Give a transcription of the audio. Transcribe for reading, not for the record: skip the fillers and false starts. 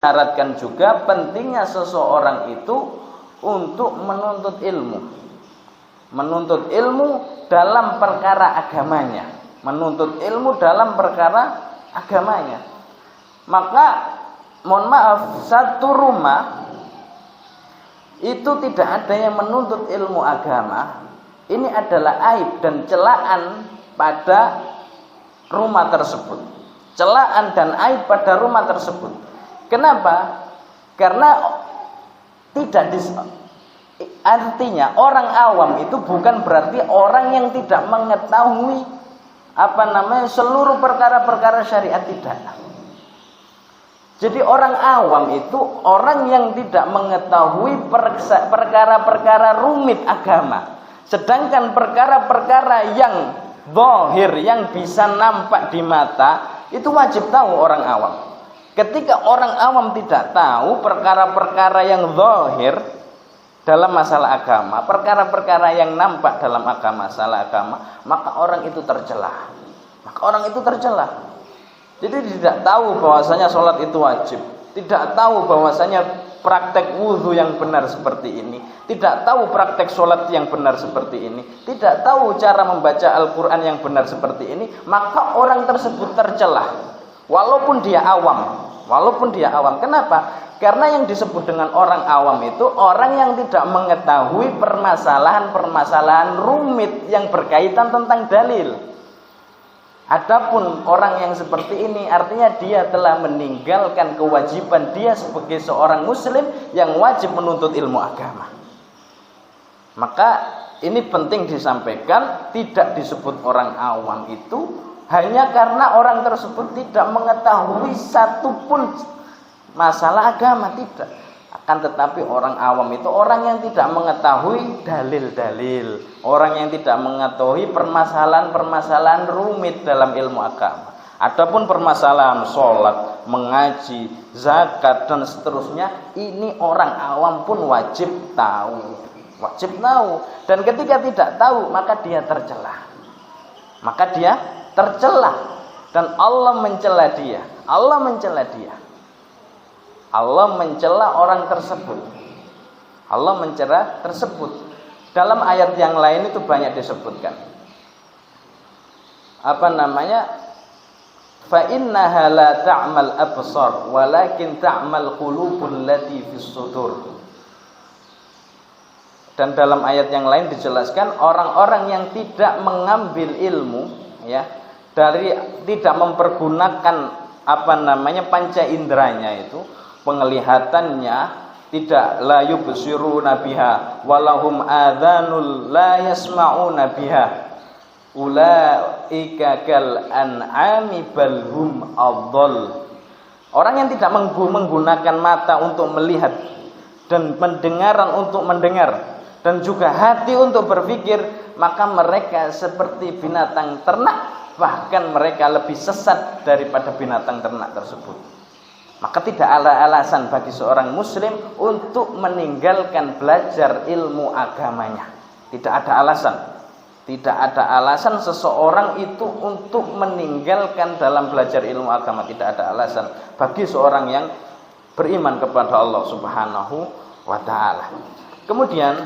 Syaratkan juga pentingnya seseorang itu untuk menuntut ilmu. Menuntut ilmu dalam perkara agamanya. Menuntut ilmu dalam perkara agamanya. Maka mohon maaf, satu rumah itu tidak ada yang menuntut ilmu agama. Ini adalah aib dan celaan pada rumah tersebut. Celaan dan aib pada rumah tersebut. Kenapa? Karena artinya orang awam itu bukan berarti orang yang tidak mengetahui seluruh perkara-perkara syariat, tidak. Jadi orang awam itu orang yang tidak mengetahui perkara-perkara rumit agama. Sedangkan perkara-perkara yang zahir, yang bisa nampak di mata, itu wajib tahu orang awam. Ketika orang awam tidak tahu perkara-perkara yang zahir dalam masalah agama, perkara-perkara yang nampak dalam masalah agama, maka orang itu tercela. Jadi tidak tahu bahwasanya sholat itu wajib, tidak tahu bahwasanya praktek wudhu yang benar seperti ini, tidak tahu praktek sholat yang benar seperti ini, tidak tahu cara membaca Al-Quran yang benar seperti ini, maka orang tersebut tercela. Walaupun dia awam. Kenapa? Karena yang disebut dengan orang awam itu orang yang tidak mengetahui permasalahan rumit yang berkaitan tentang dalil. Adapun orang yang seperti ini artinya dia telah meninggalkan kewajiban dia sebagai seorang muslim yang wajib menuntut ilmu agama. Maka ini penting disampaikan, tidak disebut orang awam itu hanya karena orang tersebut tidak mengetahui satupun masalah agama, tidak. Akan tetapi orang awam itu orang yang tidak mengetahui dalil-dalil, orang yang tidak mengetahui permasalahan-permasalahan rumit dalam ilmu agama. Adapun permasalahan sholat, mengaji, zakat dan seterusnya, ini orang awam pun wajib tahu. Dan ketika tidak tahu, maka dia tercela. Dan Allah mencela dia. Allah mencela orang tersebut. Dalam ayat yang lain itu banyak disebutkan. Fa innaha la ta'mal absar walakin ta'mal qulubul lati fis sudur. Dan dalam ayat yang lain dijelaskan orang-orang yang tidak mengambil ilmu, ya, tidak mempergunakan panca inderanya itu, penglihatannya, tidak la yubsiruna biha walahum adhanul la yasma'una biha ulaika kal an'ami bal hum adall. Orang yang tidak menggunakan mata untuk melihat dan pendengaran untuk mendengar dan juga hati untuk berpikir, maka mereka seperti binatang ternak, bahkan mereka lebih sesat daripada binatang ternak tersebut. Maka tidak ada alasan bagi seorang muslim untuk meninggalkan belajar ilmu agamanya. Tidak ada alasan seseorang itu untuk meninggalkan dalam belajar ilmu agama. Tidak ada alasan bagi seorang yang beriman kepada Allah Subhanahu wa ta'ala. Kemudian